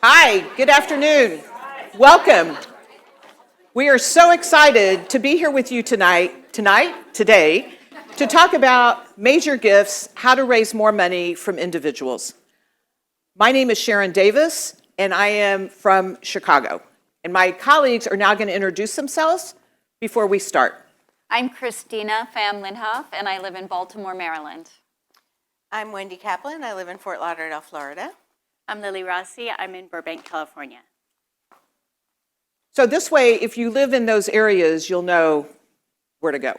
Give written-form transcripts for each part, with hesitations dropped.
Hi, good afternoon. Welcome. We are so excited to be here with you today, to talk about major gifts, how to raise more money from individuals. My name is Sharon Davis, and I am from Chicago. And my colleagues are now going to introduce themselves before we start. I'm Christina, Pham, Linhoff, and I live in Baltimore, Maryland. I'm Wendy Kaplan. I live in Fort Lauderdale, Florida. I'm Lili Rossi. I'm in Burbank, California. So this way, if you live in those areas, you'll know where to go.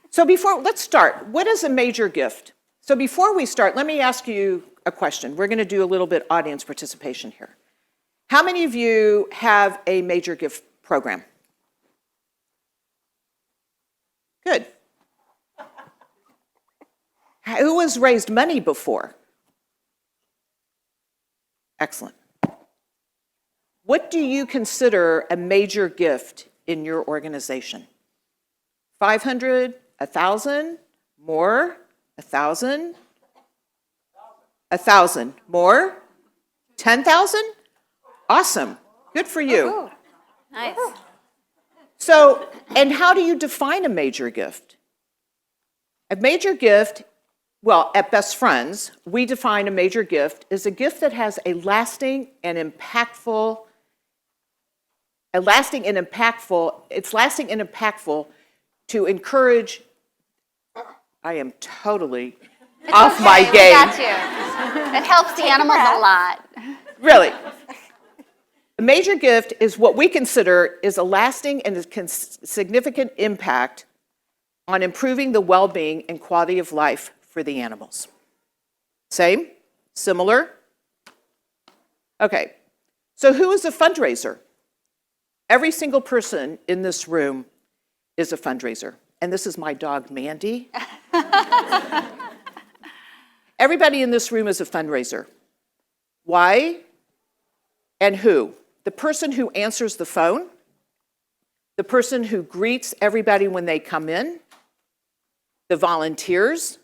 So let's start. What is a major gift? So before we start, let me ask you a question. We're going to do a little bit audience participation here. How many of you have a major gift program? Good. Who has raised money before? Excellent. What do you consider a major gift in your organization? 500, 1,000, more, 1,000, 1,000, more, 10,000? Awesome. Good for you. Nice. So, and how do you define a major gift? A major gift, well, at Best Friends, we define a major gift as a gift that has a lasting and impactful to encourage. I am totally off my game. We got you. It helps the animals a lot. Really. A major gift is what we consider is a lasting and significant impact on improving the well-being and quality of life for the animals. Same? Similar? Okay. So who is a fundraiser? Every single person in this room is a fundraiser. And this is my dog, Mandy. Everybody in this room is a fundraiser. Why and who? The person who answers the phone, the person who greets everybody when they come in, the volunteers,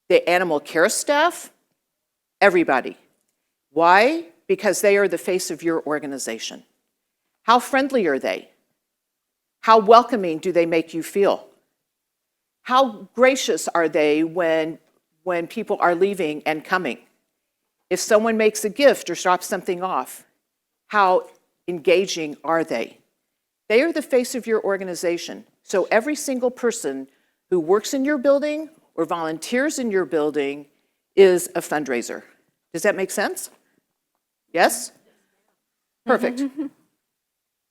the animal care staff, everybody. Why? Because they are the face of your organization. How friendly are they? How welcoming do they make you feel? How gracious are they when people are leaving and coming? If someone makes a gift or drops something off, how engaging are they? They are the face of your organization. So every single person who works in your building or volunteers in your building is a fundraiser. Does that make sense? Yes? Perfect.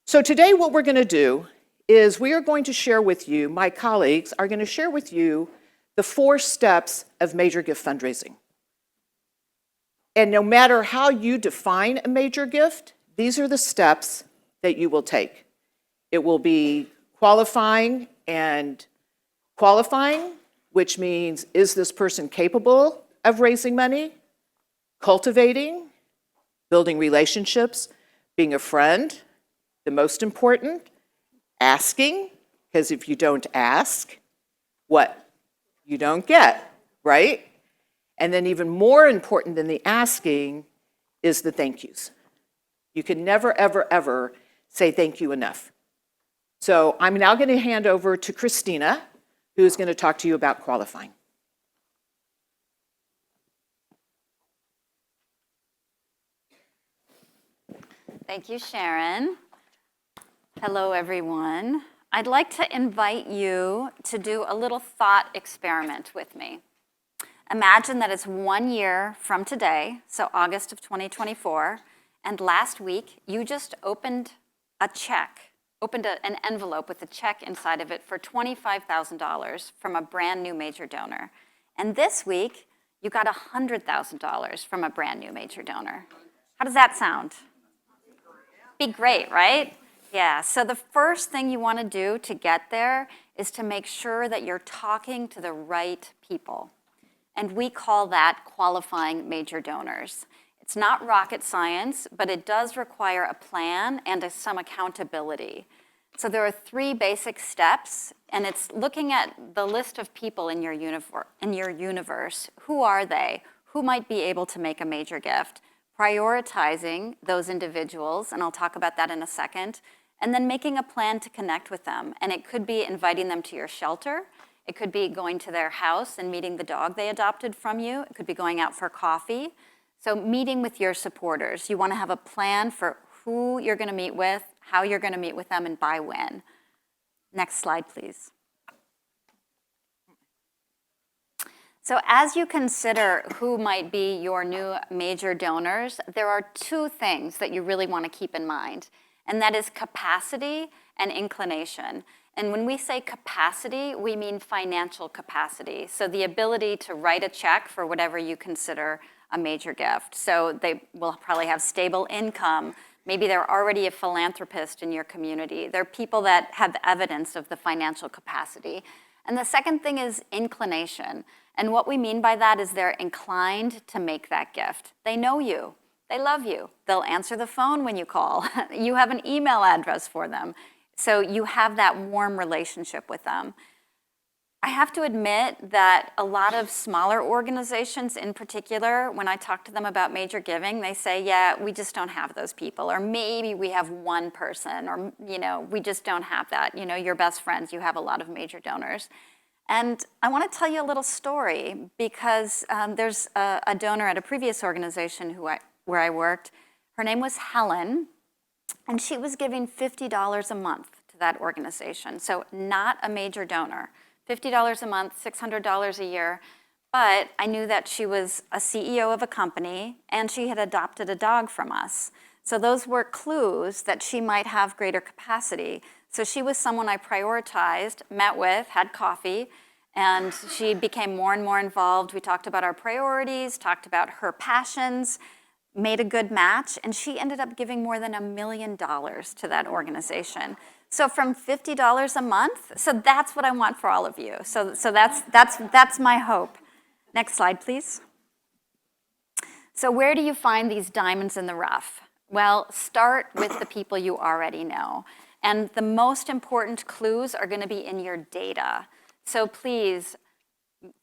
So today what we're going to do is we are going to share with you, my colleagues are going to share with you the 4 steps of major gift fundraising. And no matter how you define a major gift, these are the steps that you will take. It will be qualifying, which means, is this person capable of raising money? Cultivating, building relationships, being a friend, the most important, asking, because if you don't ask, what? You don't get, right? And then even more important than the asking is the thank yous. You can never, ever, ever say thank you enough. So I'm now going to hand over to Christina, who's going to talk to you about qualifying. Thank you, Sharon. Hello, everyone. I'd like to invite you to do a little thought experiment with me. Imagine that it's 1 year from today, so August of 2024, and last week you just opened an envelope with a check inside of it for $25,000 from a brand new major donor. And this week you got $100,000 from a brand new major donor. How does that sound? Be great, right? Yeah, so the first thing you want to do to get there is to make sure that you're talking to the right people. And we call that qualifying major donors. It's not rocket science, but it does require a plan and some accountability. So there are 3 basic steps, and it's looking at the list of people in your universe. Who are they? who might be able to make a major gift, prioritizing those individuals, and I'll talk about that in a second, and then making a plan to connect with them. And it could be inviting them to your shelter. It could be going to their house and meeting the dog they adopted from you. It could be going out for coffee. So meeting with your supporters. You want to have a plan for who you're going to meet with, how you're going to meet with them, and by when. Next slide, please. So as you consider who might be your new major donors, there are two things that you really want to keep in mind, and that is capacity and inclination. And when we say capacity, we mean financial capacity. So the ability to write a check for whatever you consider a major gift. So they will probably have stable income. Maybe they're already a philanthropist in your community. They're people that have evidence of the financial capacity. And the second thing is inclination. And what we mean by that is they're inclined to make that gift. They know you. They love you. They'll answer the phone when you call. You have an email address for them. So you have that warm relationship with them. I have to admit that a lot of smaller organizations in particular, when I talk to them about major giving, they say, yeah, we just don't have those people. Or maybe we have one person, or we just don't have that. Your best friends, you have a lot of major donors. And I want to tell you a little story because there's a donor at a previous organization where I worked. Her name was Helen, and she was giving $50 a month to that organization. So not a major donor. $50 a month, $600 a year. But I knew that she was a CEO of a company, and she had adopted a dog from us. So those were clues that she might have greater capacity. So she was someone I prioritized, met with, had coffee, and she became more and more involved. We talked about our priorities, talked about her passions, made a good match, and she ended up giving more than $1 million to that organization. So from $50 a month, so that's what I want for all of you. So that's my hope. Next slide, please. So where do you find these diamonds in the rough? Well, start with the people you already know. And the most important clues are going to be in your data. So please,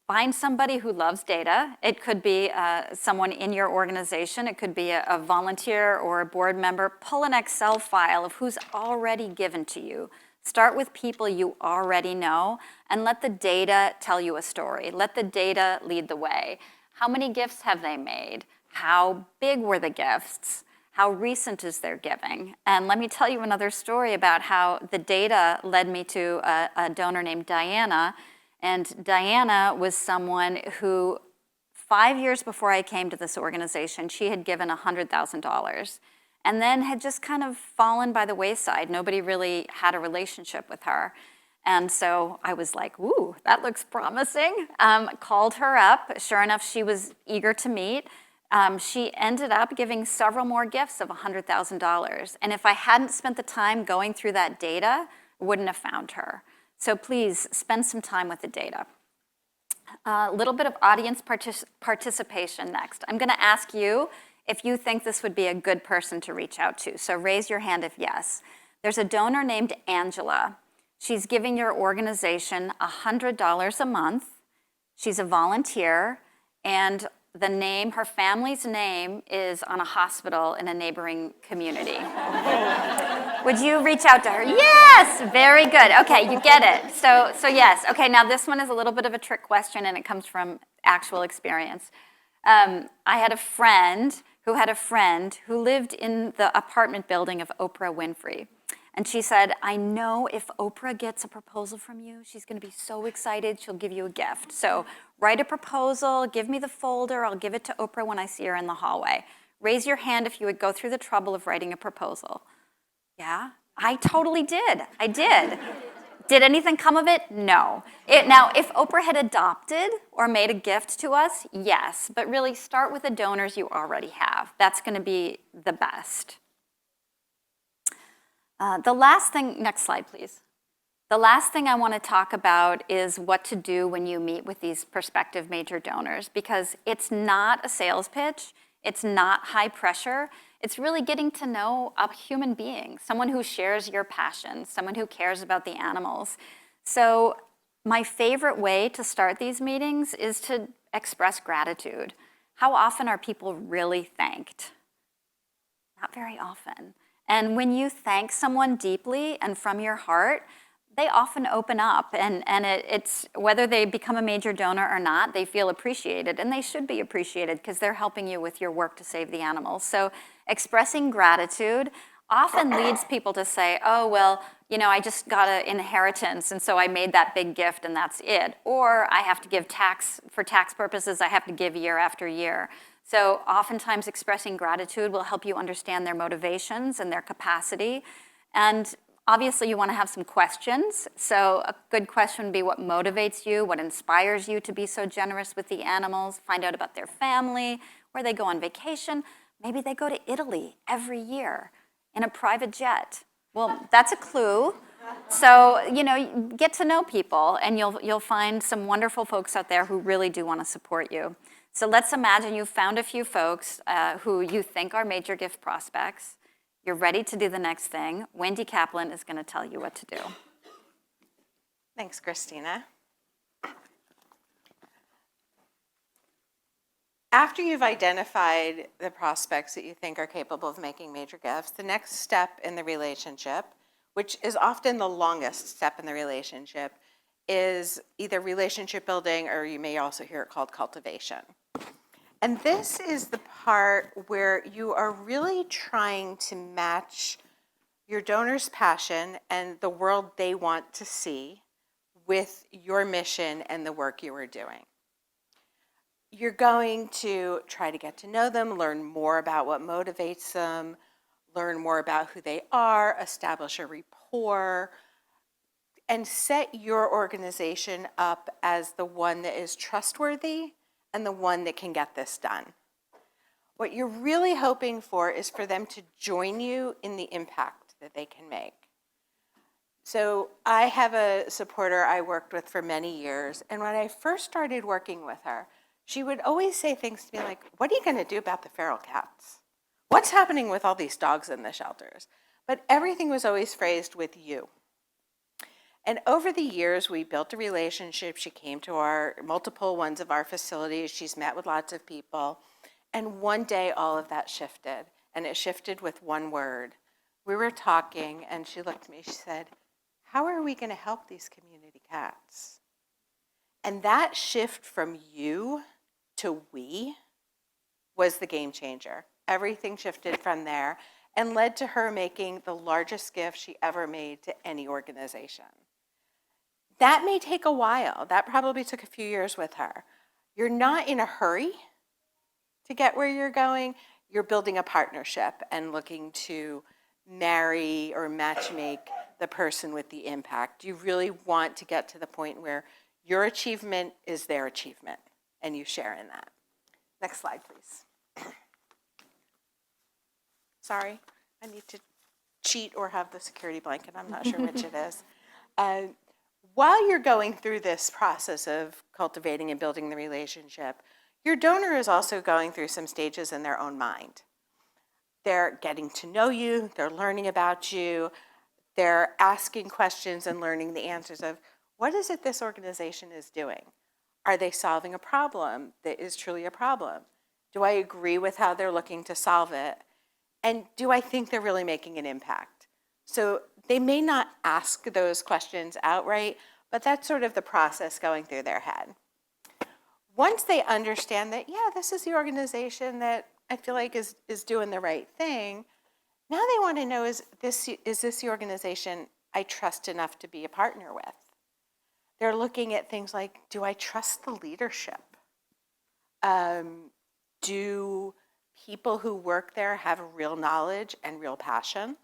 find somebody who loves data. It could be someone in your organization. It could be a volunteer or a board member. Pull an Excel file of who's already given to you. Start with people you already know and let the data tell you a story. Let the data lead the way. How many gifts have they made? How big were the gifts? How recent is their giving? And let me tell you another story about how the data led me to a donor named Diana. And Diana was someone who 5 years before I came to this organization, she had given $100,000 and then had just kind of fallen by the wayside. Nobody really had a relationship with her. And so I was like, ooh, that looks promising. Called her up. Sure enough, she was eager to meet. She ended up giving several more gifts of $100,000. And if I hadn't spent the time going through that data, I wouldn't have found her. So please spend some time with the data. A little bit of audience participation next. I'm going to ask you if you think this would be a good person to reach out to. So raise your hand if yes. There's a donor named Angela. She's giving your organization $100 a month. She's a volunteer, and her family's name is on a hospital in a neighboring community. Would you reach out to her? Yes, very good. Okay, you get it. So yes. Okay, now this one is a little bit of a trick question, and it comes from actual experience. I had a friend who lived in the apartment building of Oprah Winfrey. And she said, I know if Oprah gets a proposal from you, she's going to be so excited, she'll give you a gift. So write a proposal, give me the folder, I'll give it to Oprah when I see her in the hallway. Raise your hand if you would go through the trouble of writing a proposal. Yeah, I totally did. I did. Did anything come of it? No. Now, if Oprah had adopted or made a gift to us, yes. But really, start with the donors you already have. That's going to be the best. The last thing, next slide, please. The last thing I want to talk about is what to do when you meet with these prospective major donors, because it's not a sales pitch. It's not high pressure. It's really getting to know a human being, someone who shares your passions, someone who cares about the animals. So my favorite way to start these meetings is to express gratitude. How often are people really thanked? Not very often. And when you thank someone deeply and from your heart, they often open up, and it's whether they become a major donor or not, they feel appreciated, and they should be appreciated because they're helping you with your work to save the animals. So expressing gratitude often leads people to say, oh, well, you know, I just got an inheritance, and so I made that big gift, and that's it. Or I have to give tax, for tax purposes, I have to give year after year. So oftentimes expressing gratitude will help you understand their motivations and their capacity. And obviously, you want to have some questions. So a good question would be what motivates you, what inspires you to be so generous with the animals, find out about their family, where they go on vacation. Maybe they go to Italy every year in a private jet. Well, that's a clue. So, you know, get to know people, and you'll find some wonderful folks out there who really do want to support you. So let's imagine you found a few folks who you think are major gift prospects. You're ready to do the next thing. Wendy Kaplan is going to tell you what to do. Thanks, Christina. After you've identified the prospects that you think are capable of making major gifts, the next step in the relationship, which is often the longest step in the relationship, is either relationship building, or you may also hear it called cultivation. And this is the part where you are really trying to match your donor's passion and the world they want to see with your mission and the work you are doing. You're going to try to get to know them, learn more about what motivates them, learn more about who they are, establish a rapport, and set your organization up as the one that is trustworthy and the one that can get this done. What you're really hoping for is for them to join you in the impact that they can make. So I have a supporter I worked with for many years, and when I first started working with her, she would always say things to me like, what are you going to do about the feral cats? What's happening with all these dogs in the shelters? But everything was always phrased with you. And over the years, we built a relationship. She came to our multiple ones of our facilities. She's met with lots of people. And one day, all of that shifted. And it shifted with one word. We were talking, and she looked at me. She said, how are we going to help these community cats? And that shift from you to we was the game changer. Everything shifted from there and led to her making the largest gift she ever made to any organization. That may take a while. That probably took a few years with her. You're not in a hurry to get where you're going. You're building a partnership and looking to marry or matchmake the person with the impact. You really want to get to the point where your achievement is their achievement, and you share in that. Next slide, please. Sorry, I need to cheat or have the security blanket. I'm not sure which it is. While you're going through this process of cultivating and building the relationship, your donor is also going through some stages in their own mind. They're getting to know you, they're learning about you, they're asking questions and learning the answers of, what is it this organization is doing? Are they solving a problem that is truly a problem? Do I agree with how they're looking to solve it? And do I think they're really making an impact? So they may not ask those questions outright, but that's sort of the process going through their head. Once they understand that, yeah, this is the organization that I feel like is doing the right thing, now they want to know, is this the organization I trust enough to be a partner with? They're looking at things like, do I trust the leadership? Do people who work there have real knowledge and real passion?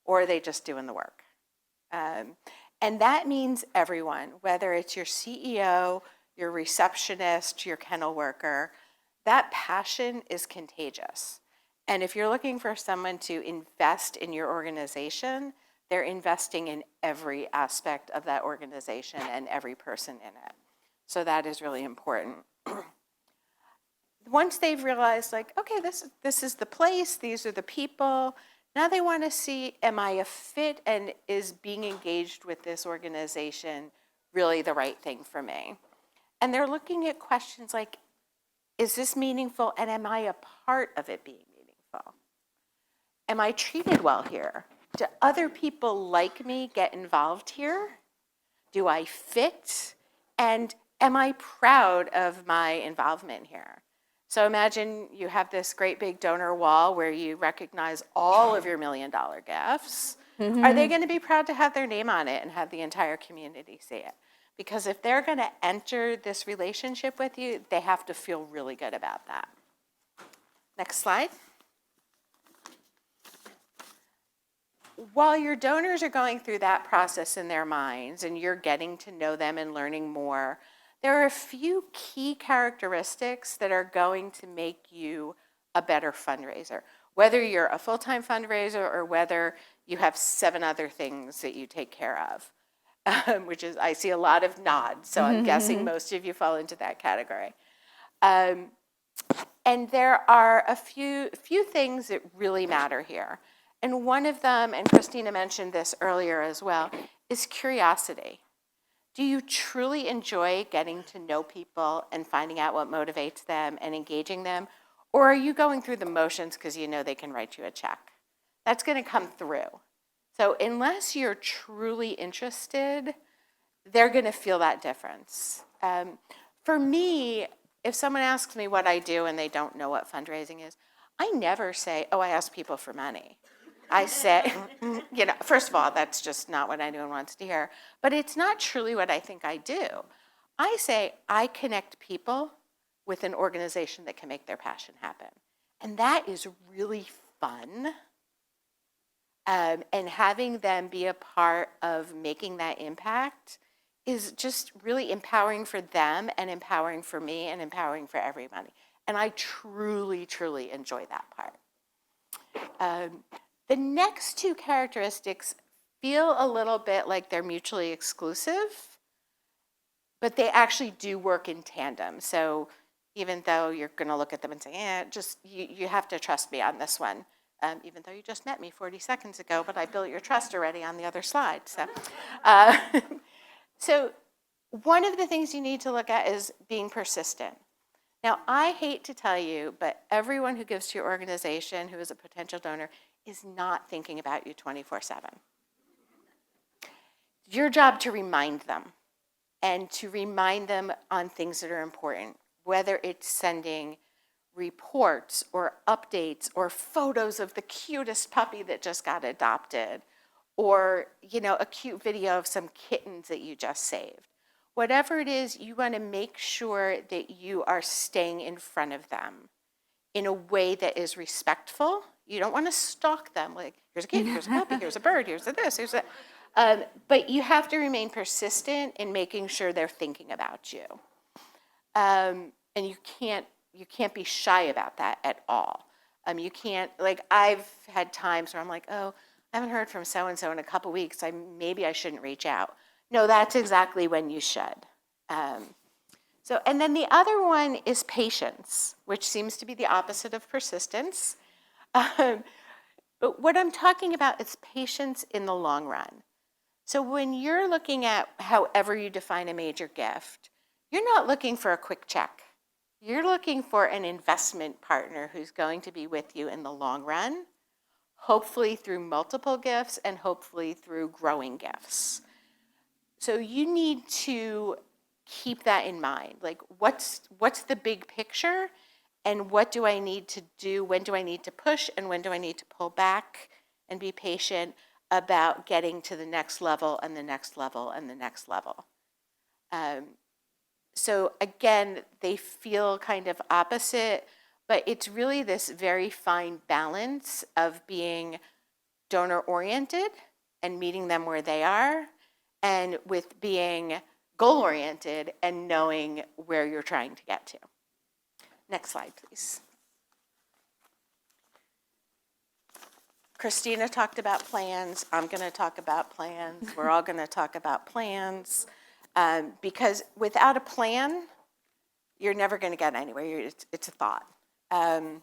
Or are they just doing the work? And that means everyone, whether it's your CEO, your receptionist, your kennel worker, that passion is contagious. And if you're looking for someone to invest in your organization, they're investing in every aspect of that organization and every person in it. So that is really important. Once they've realized, like, okay, this is the place, these are the people, now they want to see, am I a fit, and is being engaged with this organization really the right thing for me? And they're looking at questions like, Is this meaningful, and am I a part of it being meaningful? Am I treated well here? Do other people like me get involved here? Do I fit? And am I proud of my involvement here? So imagine you have this great big donor wall where you recognize all of your $1 million gifts. Are they going to be proud to have their name on it and have the entire community see it? Because if they're going to enter this relationship with you, they have to feel really good about that. Next slide. While your donors are going through that process in their minds and you're getting to know them and learning more, there are a few key characteristics that are going to make you a better fundraiser. Whether you're a full-time fundraiser or whether you have 7 other things that you take care of, which is, I see a lot of nods, so I'm guessing most of you fall into that category. And there are a few things that really matter here. And one of them, and Christina mentioned this earlier as well, is curiosity. Do you truly enjoy getting to know people and finding out what motivates them and engaging them? Or are you going through the motions because you know they can write you a check? That's going to come through. So unless you're truly interested, they're going to feel that difference. For me, if someone asks me what I do and they don't know what fundraising is, I never say, oh, I ask people for money. I say, first of all, that's just not what anyone wants to hear, but it's not truly what I think I do. I say, I connect people with an organization that can make their passion happen. And that is really fun. And having them be a part of making that impact is just really empowering for them and empowering for me and empowering for everybody. And I truly, truly enjoy that part. The next 2 characteristics feel a little bit like they're mutually exclusive, but they actually do work in tandem. So even though you're going to look at them and say, you have to trust me on this one, even though you just met me 40 seconds ago, but I built your trust already on the other slide. So one of the things you need to look at is being persistent. Now, I hate to tell you, but everyone who gives to your organization who is a potential donor is not thinking about you 24/7. It's your job to remind them and to remind them on things that are important, whether it's sending reports or updates or photos of the cutest puppy that just got adopted, or a cute video of some kittens that you just saved. Whatever it is, you want to make sure that you are staying in front of them in a way that is respectful. You don't want to stalk them like, here's a kid, here's a puppy, here's a bird, here's a this, here's that. But you have to remain persistent in making sure they're thinking about you. And you can't be shy about that at all. You can't, I've had times where I'm like, oh, I haven't heard from so-and-so in a couple weeks, maybe I shouldn't reach out. No, that's exactly when you should. And then the other one is patience, which seems to be the opposite of persistence. But what I'm talking about is patience in the long run. So when you're looking at however you define a major gift, you're not looking for a quick check. You're looking for an investment partner who's going to be with you in the long run, hopefully through multiple gifts and hopefully through growing gifts. So you need to keep that in mind. What's the big picture, and what do I need to do? When do I need to push, and when do I need to pull back and be patient about getting to the next level and the next level and the next level? So again, they feel kind of opposite, but it's really this very fine balance of being donor-oriented and meeting them where they are, and with being goal-oriented and knowing where you're trying to get to. Next slide, please. Christina talked about plans. I'm going to talk about plans. We're all going to talk about plans. Because without a plan, you're never going to get anywhere. It's a thought. And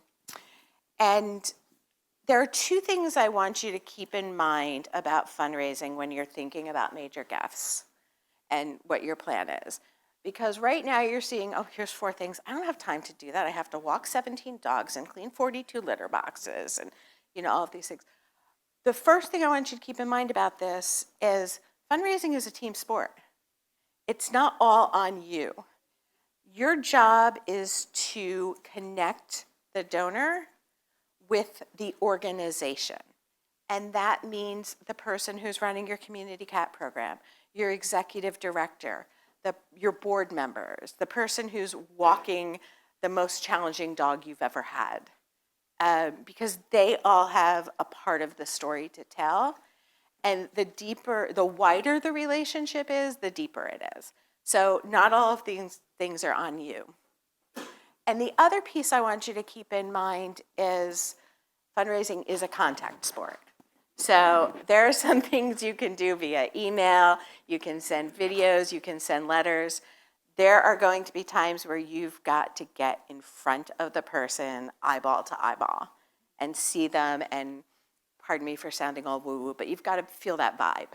there are 2 things I want you to keep in mind about fundraising when you're thinking about major gifts and what your plan is. Because right now you're seeing, oh, here's 4 things. I don't have time to do that. I have to walk 17 dogs and clean 42 litter boxes and, all of these things. The first thing I want you to keep in mind about this is fundraising is a team sport. It's not all on you. Your job is to connect the donor with the organization. And that means the person who's running your community cat program, your executive director, your board members, the person who's walking the most challenging dog you've ever had. Because they all have a part of the story to tell. And the wider the relationship is, the deeper it is. So not all of these things are on you. And the other piece I want you to keep in mind is fundraising is a contact sport. So there are some things you can do via email, you can send videos, you can send letters. There are going to be times where you've got to get in front of the person eyeball to eyeball and see them, and pardon me for sounding all woo-woo, but you've got to feel that vibe.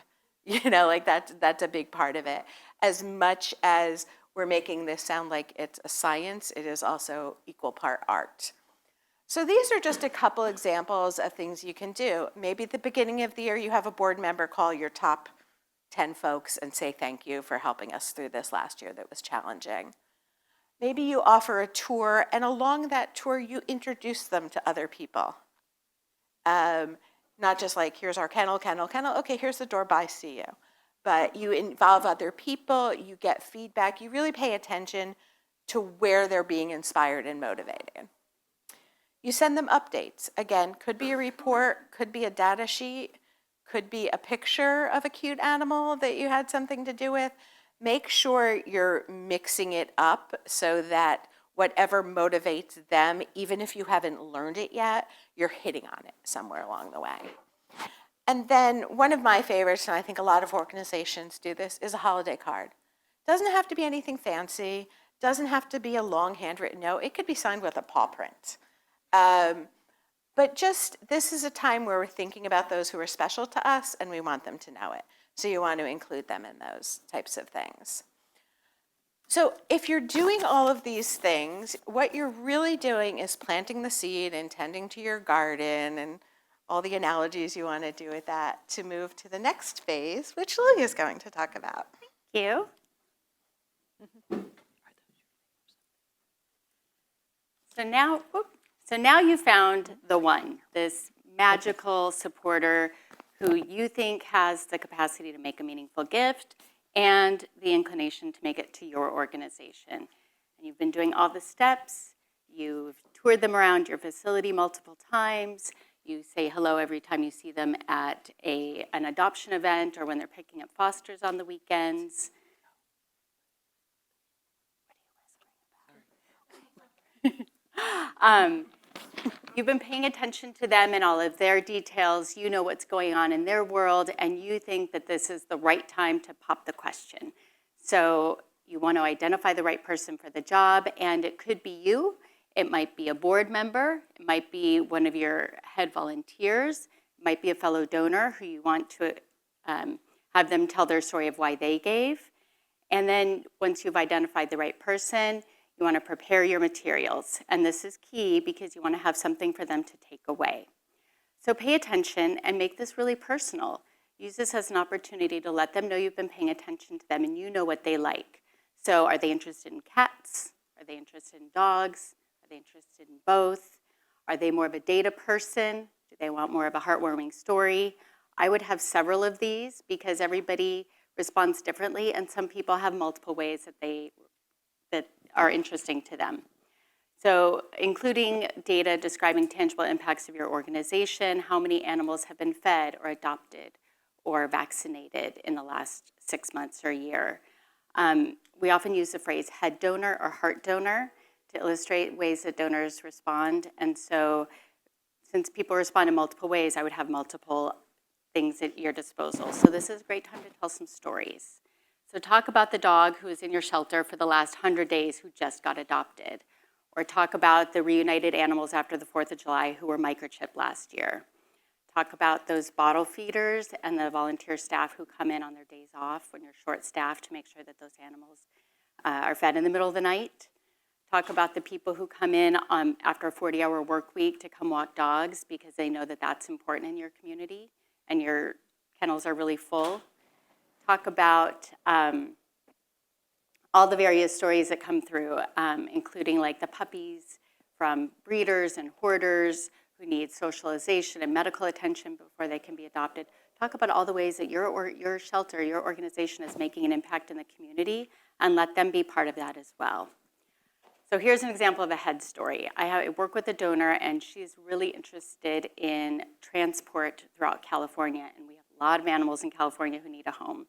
Like that's a big part of it. As much as we're making this sound like it's a science, it is also equal part art. So these are just a couple examples of things you can do. Maybe at the beginning of the year, you have a board member call your top 10 folks and say thank you for helping us through this last year that was challenging. Maybe you offer a tour, and along that tour, you introduce them to other people. Not just like, here's our kennel, okay, here's the door, bye, see you. But you involve other people, you get feedback, you really pay attention to where they're being inspired and motivated. You send them updates. Again, could be a report, could be a data sheet, could be a picture of a cute animal that you had something to do with. Make sure you're mixing it up so that whatever motivates them, even if you haven't learned it yet, you're hitting on it somewhere along the way. And then one of my favorites, and I think a lot of organizations do this, is a holiday card. Doesn't have to be anything fancy, doesn't have to be a long handwritten note. It could be signed with a paw print. But just, this is a time where we're thinking about those who are special to us, and we want them to know it. So you want to include them in those types of things. So if you're doing all of these things, what you're really doing is planting the seed and tending to your garden and all the analogies you want to do with that to move to the next phase, which Lili is going to talk about. Thank you. So now you found the one, this magical supporter who you think has the capacity to make a meaningful gift and the inclination to make it to your organization. And you've been doing all the steps, you've toured them around your facility multiple times, you say hello every time you see them at an adoption event or when they're picking up fosters on the weekends. You've been paying attention to them and all of their details. You know what's going on in their world, and you think that this is the right time to pop the question. So you want to identify the right person for the job, and it could be you. It might be a board member. It might be one of your head volunteers. It might be a fellow donor who you want to have them tell their story of why they gave. And then once you've identified the right person, you want to prepare your materials. And this is key because you want to have something for them to take away. So pay attention and make this really personal. Use this as an opportunity to let them know you've been paying attention to them and you know what they like. So are they interested in cats? Are they interested in dogs? Are they interested in both? Are they more of a data person? Do they want more of a heartwarming story? I would have several of these because everybody responds differently, and some people have multiple ways that are interesting to them. So including data describing tangible impacts of your organization, how many animals have been fed or adopted or vaccinated in the last 6 months or a year. We often use the phrase head donor or heart donor to illustrate ways that donors respond. And so since people respond in multiple ways, I would have multiple things at your disposal. So this is a great time to tell some stories. So talk about the dog who is in your shelter for the last 100 days who just got adopted. Or talk about the reunited animals after the 4th of July who were microchipped last year. Talk about those bottle feeders and the volunteer staff who come in on their days off when you're short-staffed to make sure that those animals are fed in the middle of the night. Talk about the people who come in after a 40-hour work week to come walk dogs because they know that that's important in your community and your kennels are really full. Talk about all the various stories that come through, including like the puppies from breeders and hoarders who need socialization and medical attention before they can be adopted. Talk about all the ways that your shelter, your organization is making an impact in the community and let them be part of that as well. So here's an example of a head story. I work with a donor and she's really interested in transport throughout California, and we have a lot of animals in California who need a home.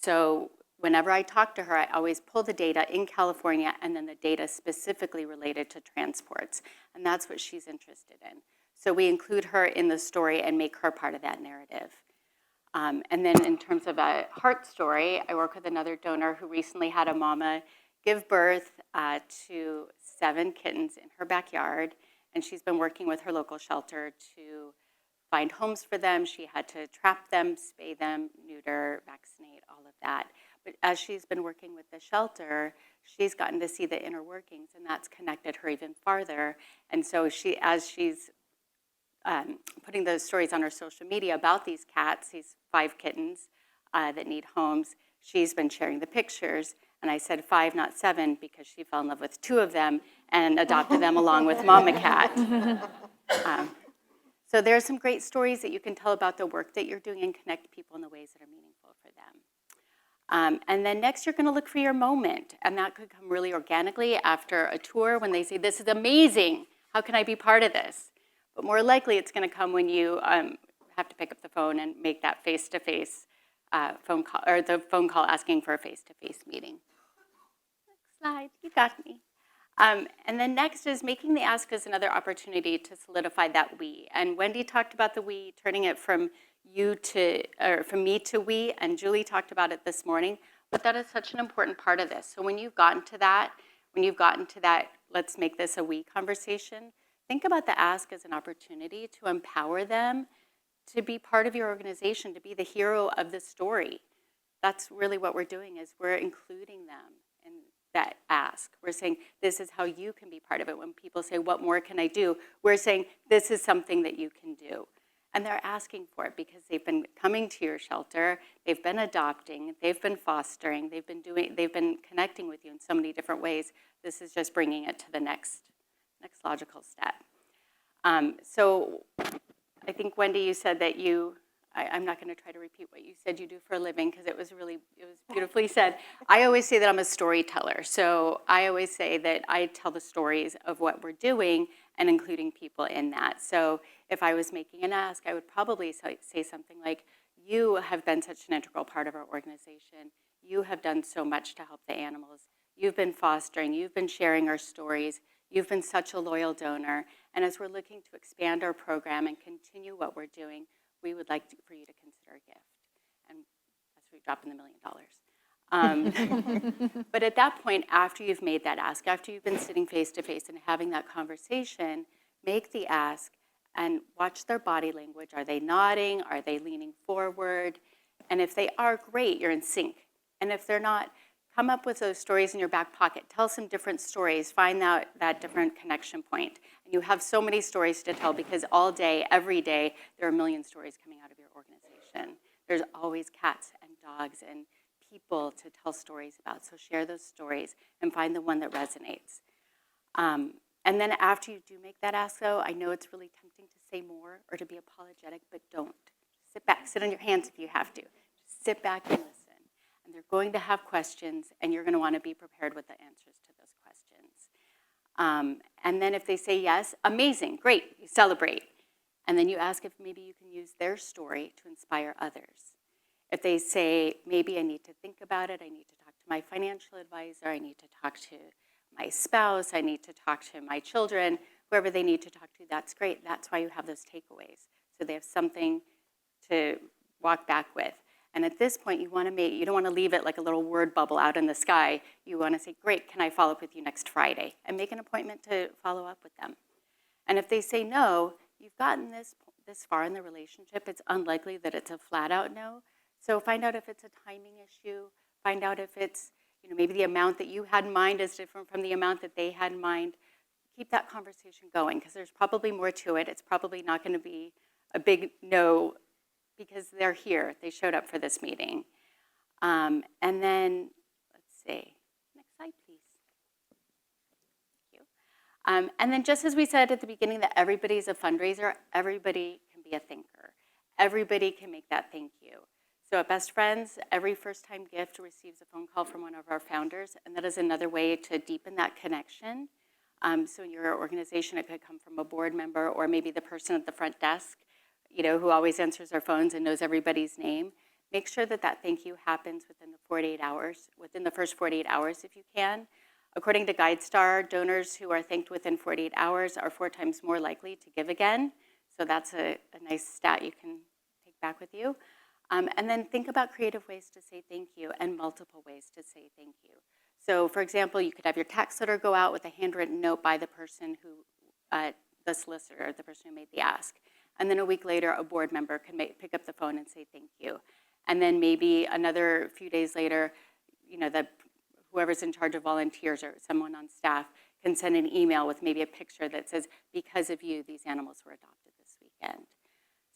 So whenever I talk to her, I always pull the data in California and then the data specifically related to transports, and that's what she's interested in. So we include her in the story and make her part of that narrative. And then in terms of a heart story, I work with another donor who recently had a mama give birth to 7 kittens in her backyard, and she's been working with her local shelter to find homes for them. She had to trap them, spay them, neuter, vaccinate, all of that. But as she's been working with the shelter, she's gotten to see the inner workings, and that's connected her even farther. And so as she's putting those stories on her social media about these cats, these 5 kittens that need homes, she's been sharing the pictures. And I said 5, not 7, because she fell in love with 2 of them and adopted them along with Mama Cat. So there are some great stories that you can tell about the work that you're doing and connect people in the ways that are meaningful for them. And then next, you're going to look for your moment. And that could come really organically after a tour when they say, this is amazing. How can I be part of this? But more likely, it's going to come when you have to pick up the phone and make that face-to-face phone call, or the phone call asking for a face-to-face meeting. Next slide, you got me. And then next is making the ask as another opportunity to solidify that we. And Wendy talked about the we, turning it from you to, or from me to we, and Julie talked about it this morning. But that is such an important part of this. So when you've gotten to that, let's make this a we conversation, think about the ask as an opportunity to empower them to be part of your organization, to be the hero of the story. That's really what we're doing, is we're including them in that ask. We're saying, this is how you can be part of it. When people say, what more can I do? We're saying, this is something that you can do. And they're asking for it because they've been coming to your shelter, they've been adopting, they've been fostering, they've been connecting with you in so many different ways. This is just bringing it to the next logical step. So I think, Wendy, you said that I'm not going to try to repeat what you said you do for a living because it was beautifully said. I always say that I'm a storyteller. So I always say that I tell the stories of what we're doing and including people in that. So if I was making an ask, I would probably say something like, you have been such an integral part of our organization. You have done so much to help the animals. You've been fostering. You've been sharing our stories. You've been such a loyal donor. And as we're looking to expand our program and continue what we're doing, we would like for you to consider a gift. And that's where we drop in the $1 million. But at that point, after you've made that ask, after you've been sitting face to face and having that conversation, make the ask and watch their body language. Are they nodding? Are they leaning forward? And if they are, great, you're in sync. And if they're not, come up with those stories in your back pocket. Tell some different stories. Find that different connection point. And you have so many stories to tell because all day, every day, there are a million stories coming out of your organization. There's always cats and dogs and people to tell stories about. So share those stories and find the one that resonates. And then after you do make that ask, though, I know it's really tempting to say more or to be apologetic, but don't. Sit back. Sit on your hands if you have to. Just sit back and listen. And they're going to have questions, and you're going to want to be prepared with the answers to those questions. And then if they say yes, amazing, great, you celebrate. And then you ask if maybe you can use their story to inspire others. If they say, maybe I need to think about it, I need to talk to my financial advisor, I need to talk to my spouse, I need to talk to my children, whoever they need to talk to, that's great. That's why you have those takeaways. So they have something to walk back with. And at this point, you don't want to leave it like a little word bubble out in the sky. You want to say, great, can I follow up with you next Friday? And make an appointment to follow up with them. And if they say no, you've gotten this far in the relationship, it's unlikely that it's a flat out no. So find out if it's a timing issue. Find out if it's, maybe the amount that you had in mind is different from the amount that they had in mind. Keep that conversation going, because there's probably more to it. It's probably not going to be a big no, because they're here. They showed up for this meeting. And then, let's see. Next slide, please. Thank you. And then just as we said at the beginning that everybody's a fundraiser, everybody can be a thinker. Everybody can make that thank you. So at Best Friends, every first-time gift receives a phone call from one of our founders, and that is another way to deepen that connection. So in your organization, it could come from a board member or maybe the person at the front desk, who always answers their phones and knows everybody's name. Make sure that that thank you happens within the first 48 hours if you can. According to GuideStar, donors who are thanked within 48 hours are 4 times more likely to give again. So that's a nice stat you can take back with you. And then think about creative ways to say thank you and multiple ways to say thank you. So for example, you could have your tax letter go out with a handwritten note by the person who, the solicitor, the person who made the ask. And then a week later, a board member can pick up the phone and say thank you. And then maybe another few days later, whoever's in charge of volunteers or someone on staff can send an email with maybe a picture that says, because of you, these animals were adopted this weekend.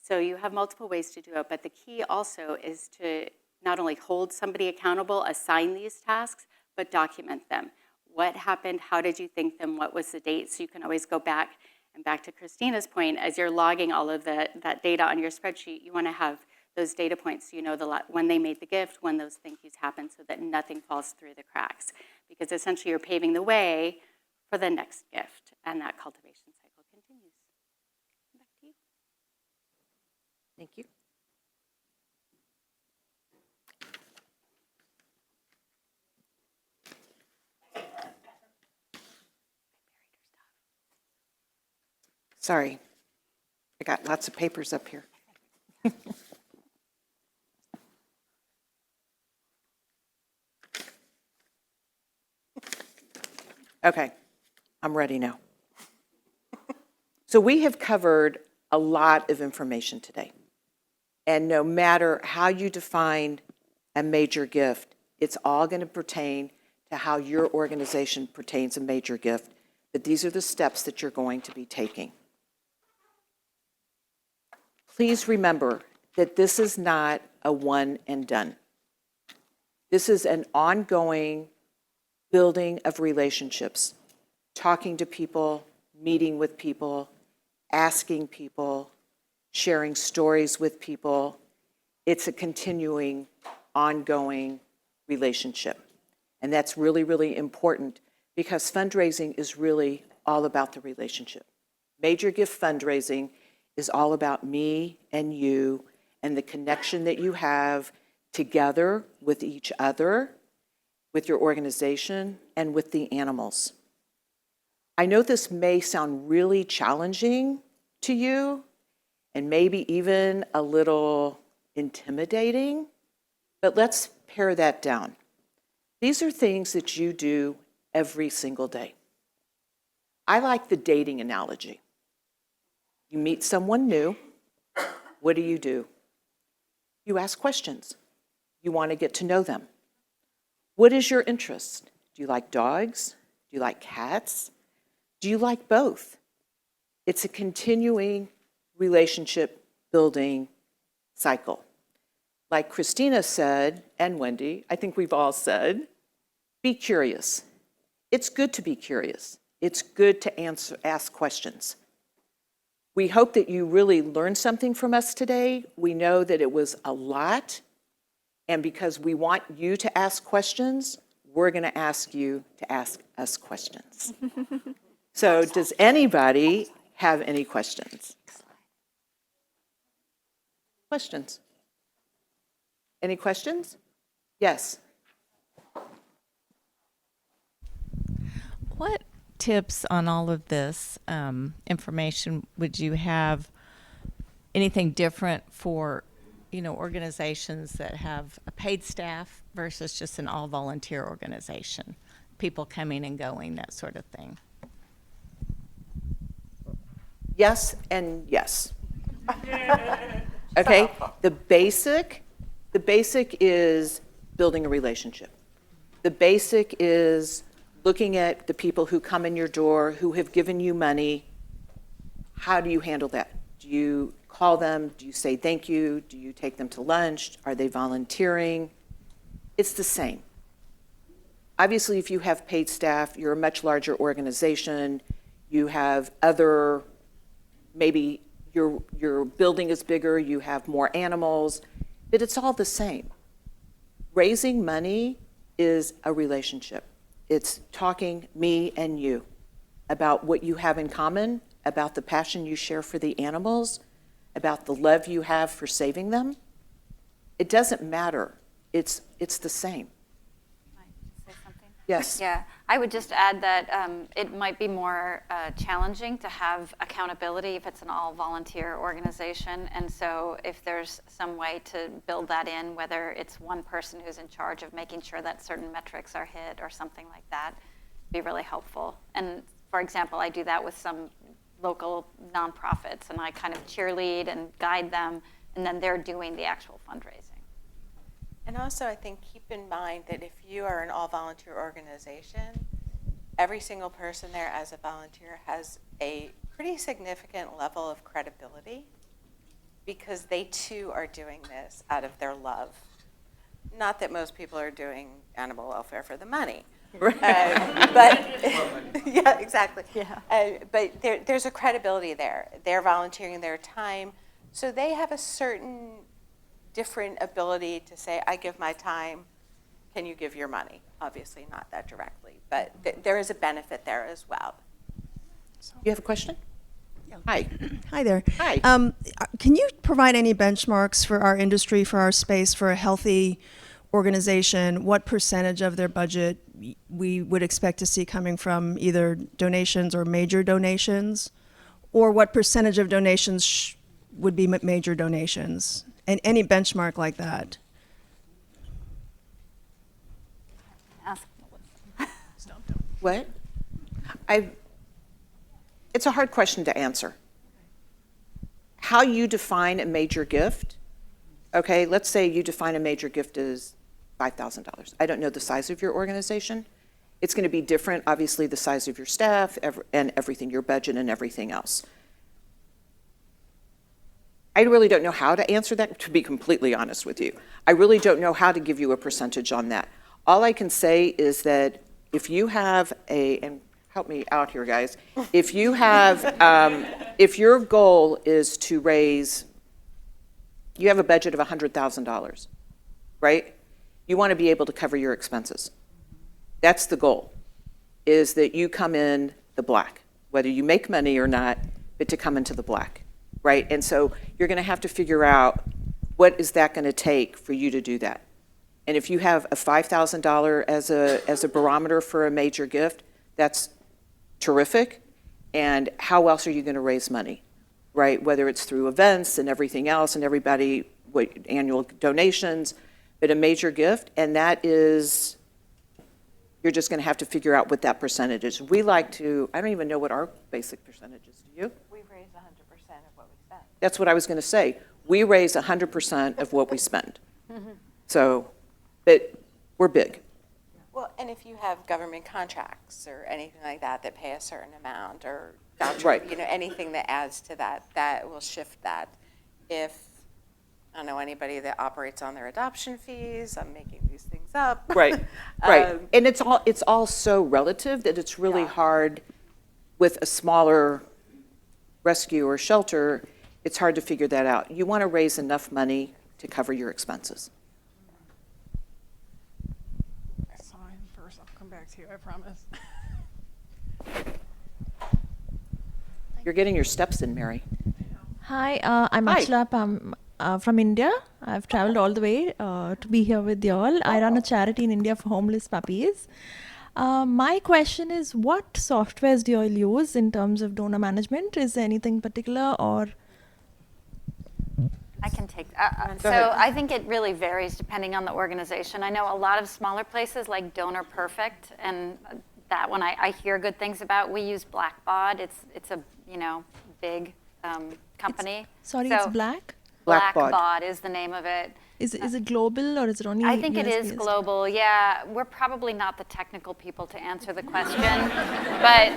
So you have multiple ways to do it, but the key also is to not only hold somebody accountable, assign these tasks, but document them. What happened? How did you thank them? What was the date? So you can always go back. And back to Christina's point, as you're logging all of that data on your spreadsheet, you want to have those data points so you know when they made the gift, when those thank yous happened, so that nothing falls through the cracks. Because essentially you're paving the way for the next gift, and that cultivation cycle continues. Back to you. Thank you. Sorry, I got lots of papers up here. Okay, I'm ready now. So we have covered a lot of information today. And no matter how you define a major gift, it's all going to pertain to how your organization pertains a major gift. But these are the steps that you're going to be taking. Please remember that this is not a one and done. This is an ongoing building of relationships, talking to people, meeting with people, asking people, sharing stories with people. It's a continuing, ongoing relationship. And that's really, really important because fundraising is really all about the relationship. Major gift fundraising is all about me and you and the connection that you have together with each other, with your organization, and with the animals. I know this may sound really challenging to you and maybe even a little intimidating, but let's pare that down. These are things that you do every single day. I like the dating analogy. You meet someone new, what do? You ask questions. You want to get to know them. What is your interest? Do you like dogs? Do you like cats? Do you like both? It's a continuing relationship building cycle. Like Christina said, and Wendy, I think we've all said, be curious. It's good to be curious. It's good to ask questions. We hope that you really learned something from us today. We know that it was a lot, and because we want you to ask questions, we're going to ask you to ask us questions. So does anybody have any questions? Questions? Any questions? Yes. What tips on all of this information would you have? Anything different for, organizations that have a paid staff versus just an all-volunteer organization? People coming and going, that sort of thing. Yes and yes. Okay, the basic is building a relationship. The basic is looking at the people who come in your door, who have given you money. How do you handle that? Do you call them? Do you say thank you? Do you take them to lunch? Are they volunteering? It's the same. Obviously, if you have paid staff, you're a much larger organization. You have other, maybe your building is bigger, you have more animals, but it's all the same. Raising money is a relationship. It's talking, me and you, about what you have in common, about the passion you share for the animals, about the love you have for saving them. It doesn't matter. It's the same. Say something? Yes. Yeah, I would just add that it might be more challenging to have accountability if it's an all-volunteer organization. And so if there's some way to build that in, whether it's one person who's in charge of making sure that certain metrics are hit or something like that, be really helpful. And for example, I do that with some local nonprofits, and I kind of cheerlead and guide them, and then they're doing the actual fundraising. And also, I think keep in mind that if you are an all-volunteer organization, every single person there as a volunteer has a pretty significant level of credibility because they too are doing this out of their love. Not that most people are doing animal welfare for the money. But yeah, exactly. Yeah. But there's a credibility there. They're volunteering their time, so they have a certain different ability to say, I give my time, can you give your money? Obviously not that directly, but there is a benefit there as well. You have a question? Hi. Hi there. Hi. Can you provide any benchmarks for our industry, for our space, for a healthy organization? What percentage of their budget we would expect to see coming from either donations or major donations? Or what percentage of donations would be major donations? And any benchmark like that? Ask What? It's a hard question to answer. How you define a major gift, okay, let's say you define a major gift as $5,000. I don't know the size of your organization. It's going to be different, obviously, the size of your staff and everything, your budget and everything else. I really don't know how to answer that, to be completely honest with you. I really don't know how to give you a percentage on that. All I can say is that if you have and help me out here, guys, if you have, if your goal is to raise, you have a budget of $100,000, right? You want to be able to cover your expenses. That's the goal, is that you come in the black, whether you make money or not, but to come into the black. Right, and so you're going to have to figure out what is that going to take for you to do that. And if you have a $5,000 as a barometer for a major gift, that's terrific. And how else are you going to raise money, right? Whether it's through events and everything else, and everybody annual donations, but a major gift, and that is, you're just going to have to figure out what that percentage is. We like to, I don't even know what our basic percentage is. Do you? We raise 100% of what we spend. That's what I was going to say. We raise 100% of what we spend. So, but we're big. Well, and if you have government contracts or anything like that that pay a certain amount or voucher, Right. Anything that adds to that, that will shift that. If, I don't know, anybody that operates on their adoption fees, I'm making these things up. Right, right. And it's all so relative that it's really hard with a smaller rescue or shelter, it's hard to figure that out. You want to raise enough money to cover your expenses. Sign first, I'll come back to you, I promise. You're getting your steps in, Mary. Hi, I'm Hi. Achla. I'm from India. I've traveled all the way to be here with y'all. I run a charity in India for homeless puppies. My question is, what softwares do y'all use in terms of donor management? Is there anything particular or? I can take that. So I think it really varies depending on the organization. I know a lot of smaller places like Donor Perfect, and that one I hear good things about. We use Blackbaud. It's a big company. Sorry, So it's black? Blackbaud. Blackbaud is the name of it. Is it global or is it only I think it US is based? global, yeah. We're probably not the technical people to answer the question, but.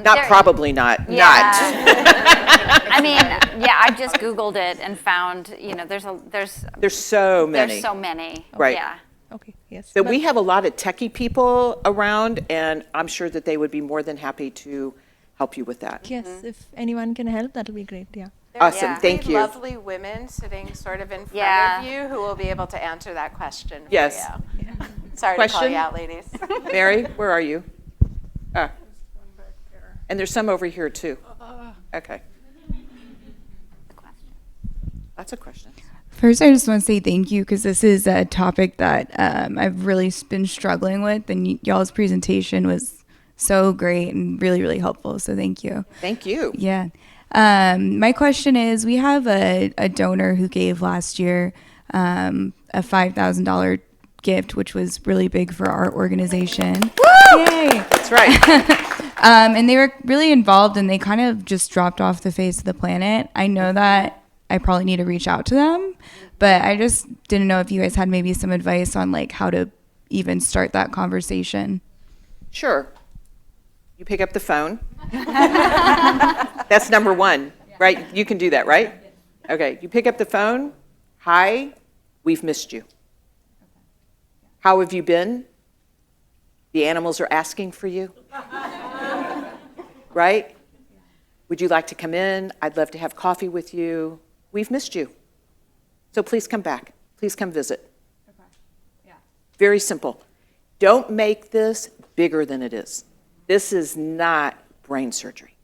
Not there- probably not, Yeah. not. I mean, yeah, I just Googled it and found, there's There's so many. there's so many. Right. Yeah. Okay, yes. So But- we have a lot of techie people around, and I'm sure that they would be more than happy to help you with that. Yes, if anyone can help, that'll be great, yeah. Awesome, Yeah. thank Three you. lovely women sitting sort of in front Yeah. of you who will be able to answer that question for Yes. you. Sorry to call Question? you out, ladies. Mary, where are you? Ah, One back there. and there's some over here too. Okay. Lots of questions. First, I just want to say thank you because this is a topic that I've really been struggling with, and y'all's presentation was so great and really, really helpful. So thank you. Thank you. Yeah. My question is, we have a donor who gave last year a $5,000 gift, which was really big for our organization. Yay! That's right. And they were really involved, and they kind of just dropped off the face of the planet. I know that I probably need to reach out to them, but I just didn't know if you guys had maybe some advice on like how to even start that conversation. Sure. You pick up the phone. That's number one, right? You can do that, right? Okay, you pick up the phone. Hi, we've missed you. How have you been? The animals are asking for you. Right? Would you like to come in? I'd love to have coffee with you. We've missed you. So please come back. Please come visit. Very simple. Don't make this bigger than it is. This is not brain surgery.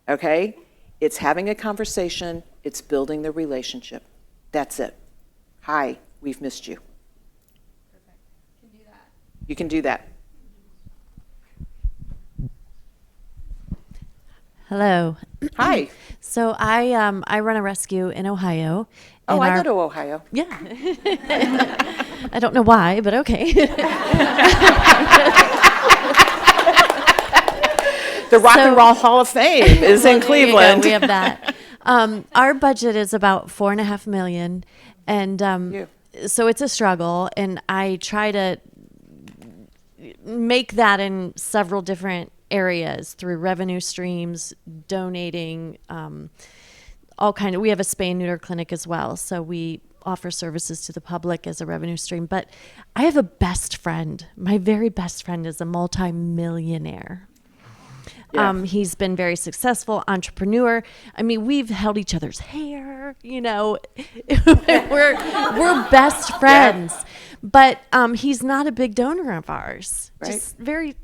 Okay? It's having a conversation. It's building the relationship. That's it. Hi, we've missed you. Perfect. Can do that. You can do that. Hello. Hi. So I run a rescue in Ohio. Oh, and I our- go to Ohio. Yeah. I don't know why, but okay. The Rock and Roll Hall of Fame is in There you go, Cleveland. we have that. Our budget is about $4.5 million, and You. so it's a struggle. And I try to make that in several different areas through revenue streams, donating, all kind of. We have a spay and neuter clinic as well, so we offer services to the public as a revenue stream. But I have a best friend. My very best friend is a multi-millionaire. Yeah. He's been very successful entrepreneur. I mean, we've held each other's hair, we're best friends, but he's not a big donor of ours. Right. Just very,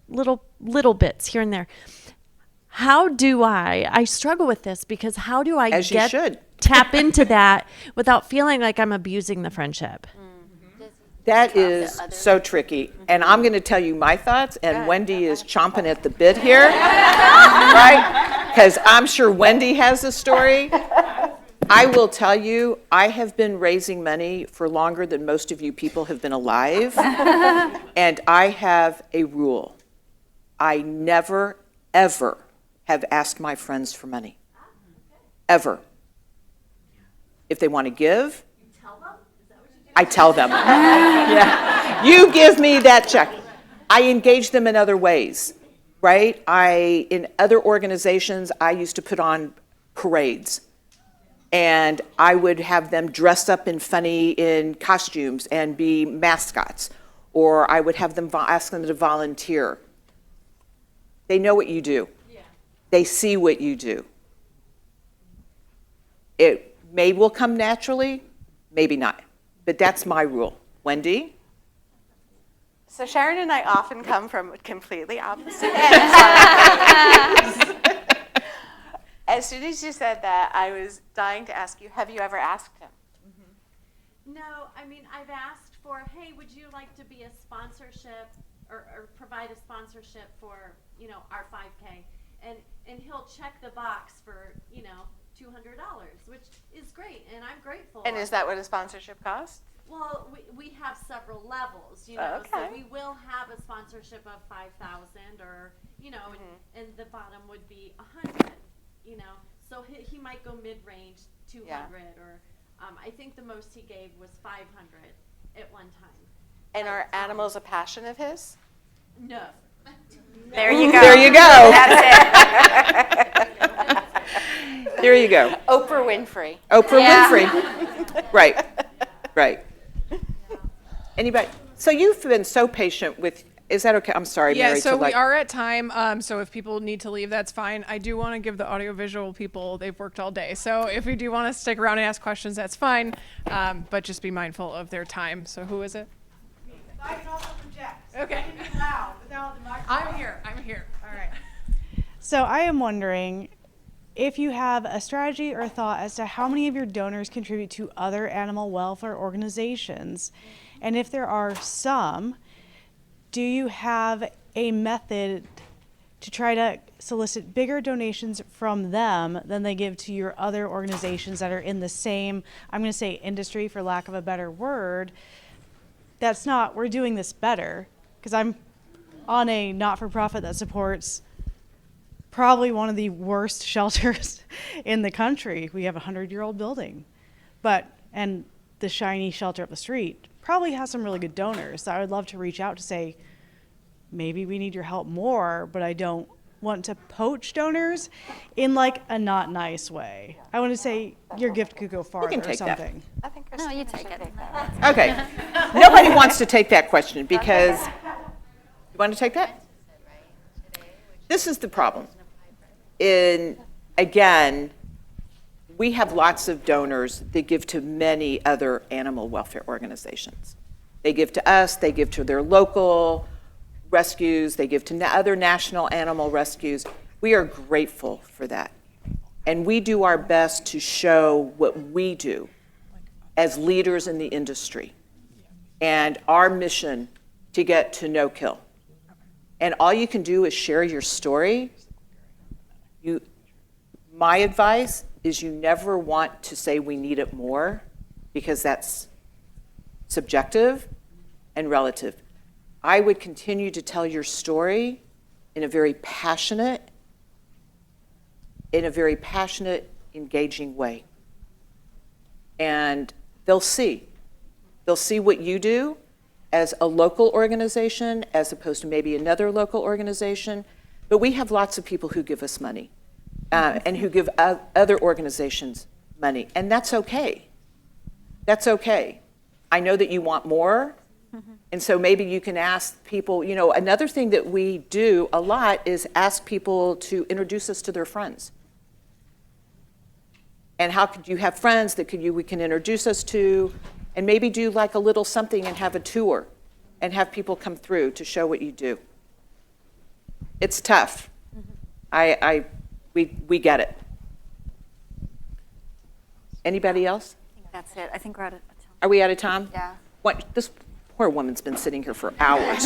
little bits here and there. How do I struggle with this because how do I As you should. tap into that without feeling like I'm abusing the friendship? That is so tricky. And I'm going to tell you my thoughts, and Wendy is chomping at the bit here, right? Because I'm sure Wendy has a story. I will tell you, I have been raising money for longer than most of you people have been alive. And I have a rule. I never, ever have asked my friends for money. Ever. If they want to give, I tell them. Yeah. You give me that check. I engage them in other ways, right? In other organizations, I used to put on parades. And I would have them dressed up in costumes and be mascots. Or I would have them ask them to volunteer. They know what you do. They see what you do. It will come naturally, maybe not. But that's my rule. Wendy? So Sharon and I often come from completely opposite ends. As soon as you said that, I was dying to ask you, have you ever asked him? No, I mean, I've asked for, hey, would you like to be a sponsorship or provide a sponsorship for, our 5K? And he'll check the box for, $200, which is great, and I'm grateful. And is that what a sponsorship costs? Well, we have several levels, Okay. so we will have a sponsorship of 5,000 or, and the bottom would be 100, so he might go mid-range 200 or I think the most he gave was 500 at one time. And are animals a passion of his? No. There you go. There you go. That's it. There you go. Oprah Winfrey. Oprah Yeah. Winfrey. Right, right. Anybody? So you've been so patient with, is that okay? I'm sorry, Yeah, Mary. so to we like, are at time. So if people need to leave, that's fine. I do want to give the audiovisual people, they've worked all day. So if you do want to stick around and ask questions, that's fine. But just be mindful of their time. So who is it? I can also project. Okay. I can be loud without the microphone. I'm here. All right. So I am wondering if you have a strategy or thought as to how many of your donors contribute to other animal welfare organizations. And if there are some, do you have a method to try to solicit bigger donations from them than they give to your other organizations that are in the same, I'm going to say industry for lack of a better word? That's not, we're doing this better, because I'm on a not-for-profit that supports probably one of the worst shelters in the country. We have a 100-year-old building, and the shiny shelter up the street probably has some really good donors. So I would love to reach out to say, maybe we need your help more, but I don't want to poach donors in like a not nice way. I want to say your gift could go farther or take that. something. I think No, you Christina take should it. that. okay. Nobody wants to take that question because, you want to take that? This is the problem. Again, we have lots of donors that give to many other animal welfare organizations. They give to us, they give to their local rescues, they give to other national animal rescues. We are grateful for that. And we do our best to show what we do as leaders in the industry and our mission to get to no kill. And all you can do is share your story. My advice is you never want to say we need it more, because that's subjective and relative. I would continue to tell your story in a very passionate, engaging way. And they'll see what you do as a local organization as opposed to maybe another local organization. But we have lots of people who give us money and who give other organizations money, and that's okay. That's okay. I know that you want more, and so maybe you can ask people, another thing that we do a lot is ask people to introduce us to their friends. And how could you have friends that we can introduce us to, and maybe do like a little something and have a tour and have people come through to show what you do. It's tough. We get it. Anybody else? I think that's it. I think we're out of time. Are we out of time? Yeah. What, this poor woman's been sitting here for hours.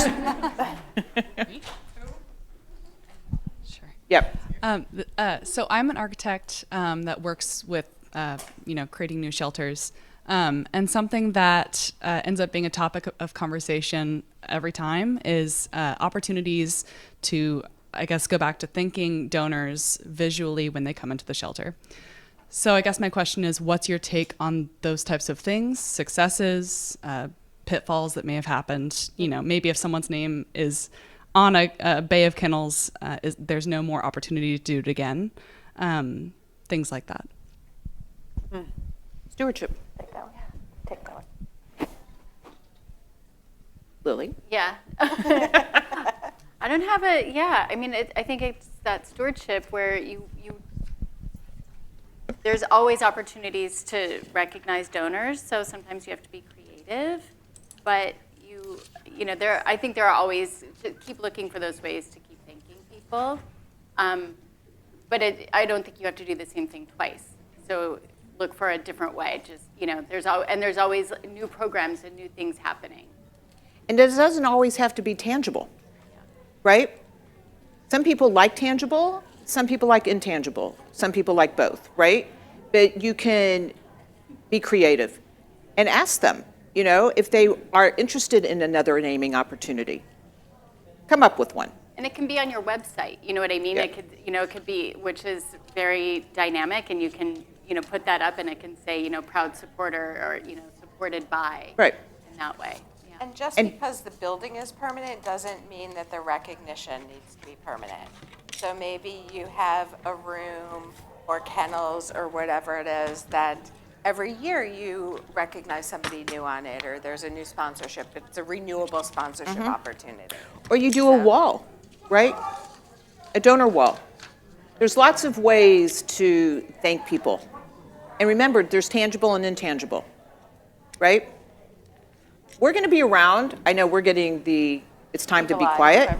Sure. Yep. So I'm an architect that works with, creating new shelters. And something that ends up being a topic of conversation every time is opportunities to, I guess, go back to thinking donors visually when they come into the shelter. So I guess my question is, what's your take on those types of things, successes, pitfalls that may have happened? Maybe if someone's name is on a bay of kennels, there's no more opportunity to do it again. Things like that. Stewardship. Take that one. Lily? Yeah. I don't have I think it's that stewardship where you there's always opportunities to recognize donors, so sometimes you have to be creative, but I think there are always, to keep looking for those ways to keep thanking people, but I don't think you have to do the same thing twice. So look for a different way. Just, there's always new programs and new things happening. And it doesn't always have to be tangible, right? Some people like tangible, some people like intangible, some people like both, right? But you can be creative and ask them, if they are interested in another naming opportunity. Come up with one. And it can be on your website, you know what I mean? Yeah. It could be, which is very dynamic, and you can, put that up and it can say, proud supporter or, supported by. Right. In that way. Yeah. And just because the building is permanent doesn't mean that the recognition needs to be permanent. So maybe you have a room or kennels or whatever it is that every year you recognize somebody new on it, or there's a new sponsorship. It's a renewable sponsorship opportunity. Or you do a wall, right? A donor wall. There's lots of ways to thank people. And remember, there's tangible and intangible, right? We're going to be around. I know we're getting it's time to be quiet.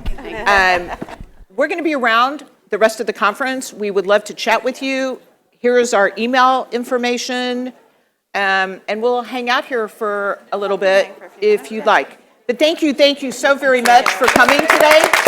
We're going to be around the rest of the conference. We would love to chat with you. Here is our email information. And we'll hang out here for a little bit if you'd like. But thank you so very much for coming today.